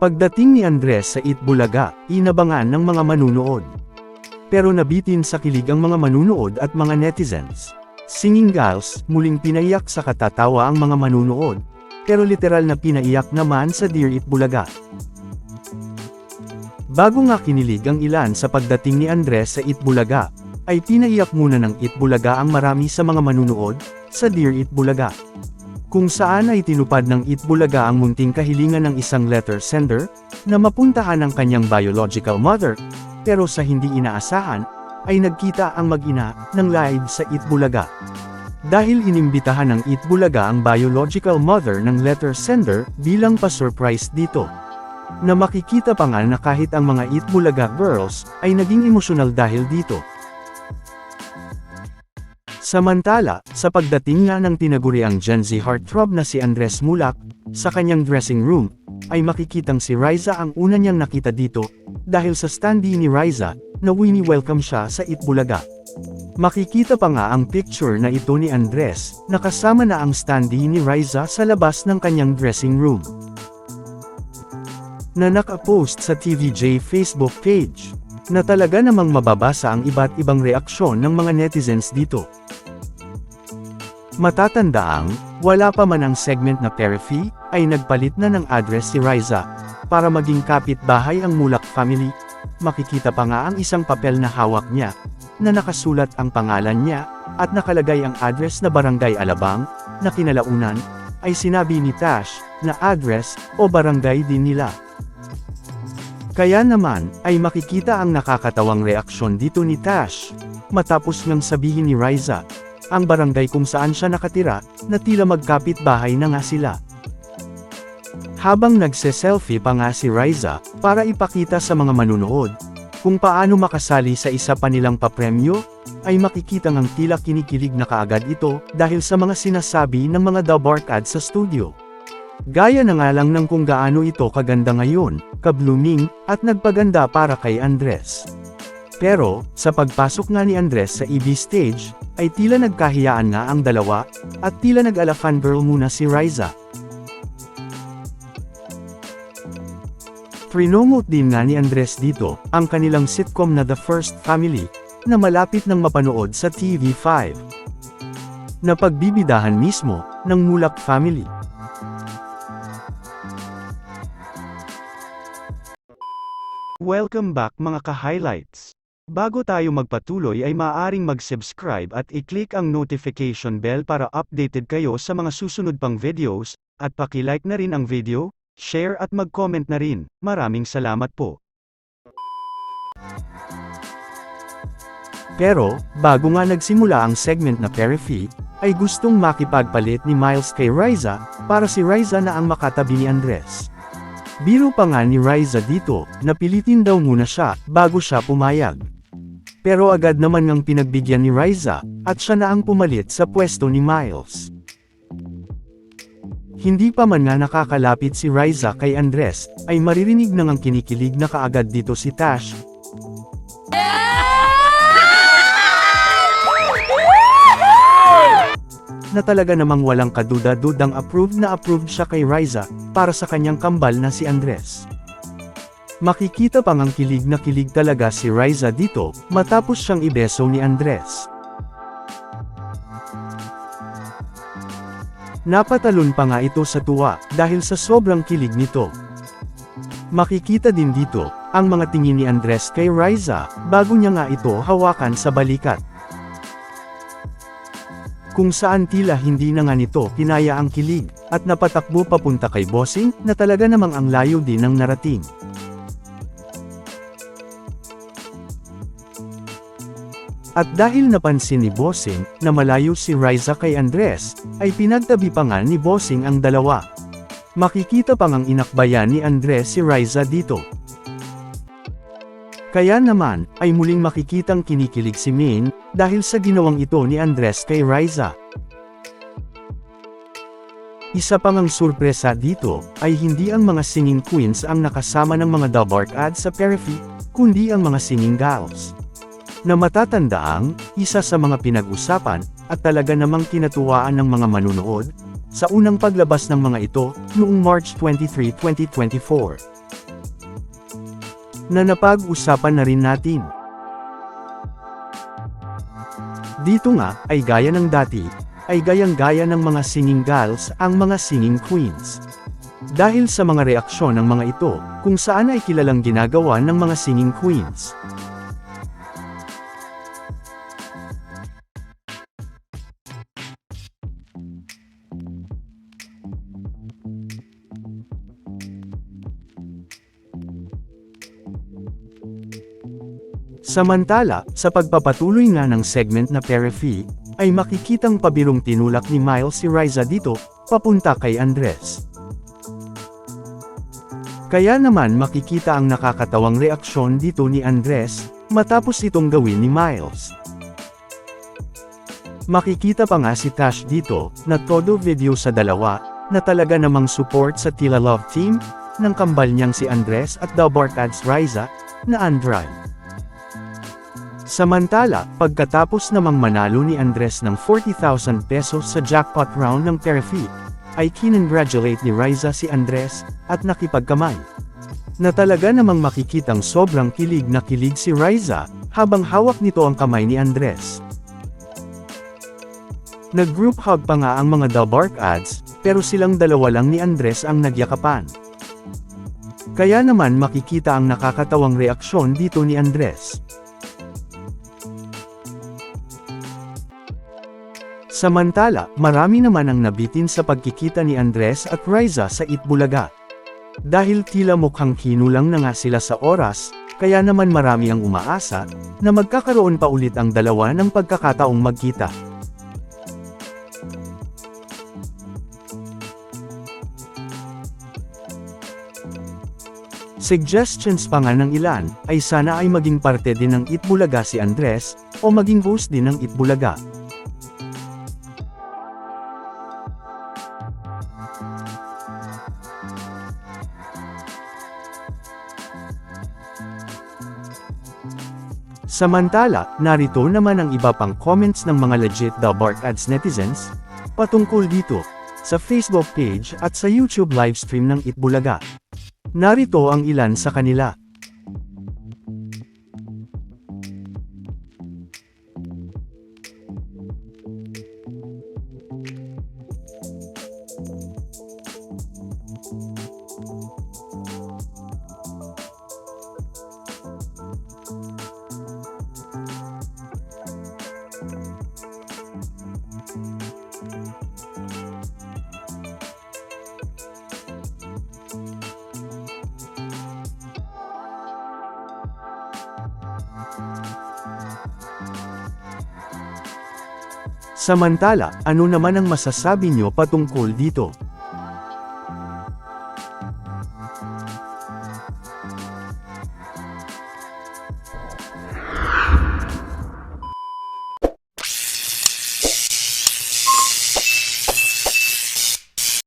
Pagdating ni Andres sa Itbulaga, inabangan ng mga manunood. Pero nabitin sa kilig ang mga manunood at mga netizens. Singing Girls, muling pinaiyak sa katatawa ang mga manunood, pero literal na pinaiyak naman sa Dear Itbulaga. Bago nga kinilig ang ilan sa pagdating ni Andres sa Itbulaga, ay pinaiyak muna ng Itbulaga ang marami sa mga manunood sa Dear Itbulaga. Kung saan ay tinupad ng Itbulaga ang munting kahilingan ng isang letter sender, na mapuntahan ang kanyang biological mother, pero sa hindi inaasahan, ay nagkita ang mag-ina ng live sa Itbulaga. Dahil inimbitahan ng Itbulaga ang biological mother ng letter sender bilang pa-surprise dito. Na makikita pa nga na kahit ang mga Itbulaga girls ay naging emosyonal dahil dito. Samantala, sa pagdating nga ng tinaguriang Gen Z heartthrob na si Andres Mulak, sa kanyang dressing room, ay makikitang si Riza ang una niyang nakita dito, dahil sa standee ni Riza, na wini-welcome siya sa Itbulaga. Makikita pa nga ang picture na ito ni Andres, na kasama na ang standee ni Riza sa labas ng kanyang dressing room. Na naka-post sa TVJ Facebook page, na talaga namang mababasa ang iba't ibang reaksyon ng mga netizens dito. Matatandaang, wala pa man ang segment na Perifee, ay nagpalit na ng address si Riza, para maging kapitbahay ang Mulak family. Makikita pa nga ang isang papel na hawak niya, na nakasulat ang pangalan niya, at nakalagay ang address na Barangay Alabang, na kinalaunan, ay sinabi ni Tash, na address, o barangay din nila. Kaya naman, ay makikita ang nakakatawang reaksyon dito ni Tash, matapos ngang sabihin ni Riza, ang barangay kung saan siya nakatira, na tila magkapit-bahay na nga sila. Habang nagse-selfie pa nga si Riza, para ipakita sa mga manunood, kung paano makasali sa isa pa nilang papremyo, ay makikita ngang tila kinikilig na kaagad ito, dahil sa mga sinasabi ng mga dabarkad sa studio. Gaya na nga lang ng kung gaano ito kaganda ngayon, ka-blooming, at nagpaganda para kay Andres. Pero, sa pagpasok nga ni Andres sa EB stage, ay tila nagkahiyaan nga ang dalawa, at tila nag-ala fangirl muna si Riza. Prinomote din nga ni Andres dito, ang kanilang sitcom na The First Family, na malapit nang mapanood sa TV5. Na pagbibidahan mismo, ng Mulak family. Welcome back mga ka-highlights. Bago tayo magpatuloy ay maaaring mag-subscribe at i-click ang notification bell para updated kayo sa mga susunod pang videos, at paki-like na rin ang video, share at mag-comment na rin. Maraming salamat po. Pero, bago nga nagsimula ang segment na Perifee, ay gustong makipagpalit ni Miles kay Riza, para si Riza na ang makatabi ni Andres. Biro pa nga ni Riza dito, napilitin daw muna siya, bago siya pumayag. Pero agad naman ngang pinagbigyan ni Riza, at siya na ang pumalit sa pwesto ni Miles. Hindi pa man nga nakakalapit si Riza kay Andres, ay maririnig na ngang kinikilig na kaagad dito si Tash. Na talaga namang walang kaduda-dudang approved siya kay Riza, para sa kanyang kambal na si Andres. Makikita pang ang kilig na kilig talaga si Riza dito, matapos siyang ibeso ni Andres. Napatalon pa nga ito sa tuwa, dahil sa sobrang kilig nito. Makikita din dito, ang mga tingin ni Andres kay Riza, bago niya nga ito hawakan sa balikat. Kung saan tila hindi na nga nito kinaya ang kilig, at napatakbo papunta kay Bossing, na talaga namang ang layo din ng narating. At dahil napansin ni Bossing, na malayo si Riza kay Andres, ay pinagtabi pa nga ni Bossing ang dalawa. Makikita pang ang inakbayan ni Andres si Riza dito. Kaya naman, ay muling makikitang kinikilig si Min, dahil sa ginawang ito ni Andres kay Riza. Isa pang ang surpresa dito, ay hindi ang mga singing queens ang nakasama ng mga dabarkad sa Perifee, kundi ang mga singing girls. Na matatandaang, isa sa mga pinag-usapan, at talaga namang kinatuwaan ng mga manunood, sa unang paglabas ng mga ito, noong March 23, 2024. na napag-usapan na rin natin. Dito nga, ay gaya ng dati, ay gayang-gaya ng mga singing gals ang mga singing queens. Dahil sa mga reaksyon ng mga ito, kung saan ay kilalang ginagawa ng mga singing queens. Samantala, sa pagpapatuloy nga ng segment na Perifee, ay makikitang pabirong tinulak ni Miles si Riza dito, papunta kay Andres. Kaya naman makikita ang nakakatawang reaksyon dito ni Andres, matapos itong gawin ni Miles. Makikita pa nga si Tash dito, na todo video sa dalawa, na talaga namang support sa Tila Love Team, ng kambal niyang si Andres at The Barkads Riza, na Andral. Samantala, pagkatapos namang manalo ni Andres ng 40,000 pesos sa jackpot round ng Perifee, ay kinongratulate ni Riza si Andres, at nakipagkamay. Na talaga namang makikitang sobrang kilig na kilig si Riza, habang hawak nito ang kamay ni Andres. Nag-group hug pa nga ang mga The Barkads, pero silang dalawa lang ni Andres ang nagyakapan. Kaya naman makikita ang nakakatawang reaksyon dito ni Andres. Samantala, marami naman ang nabitin sa pagkikita ni Andres at Riza sa Itbulaga. Dahil tila mukhang kinulang na nga sila sa oras, kaya naman marami ang umaasa, na magkakaroon pa ulit ang dalawa ng pagkakataong magkita. Suggestions pa nga ng ilan, ay sana ay maging parte din ng Itbulaga si Andres, o maging host din ng Itbulaga. Samantala, narito naman ang iba pang comments ng mga legit The Barkads netizens, patungkol dito, sa Facebook page at sa YouTube livestream ng Itbulaga. Narito ang ilan sa kanila. Samantala, ano naman ang masasabi nyo patungkol dito?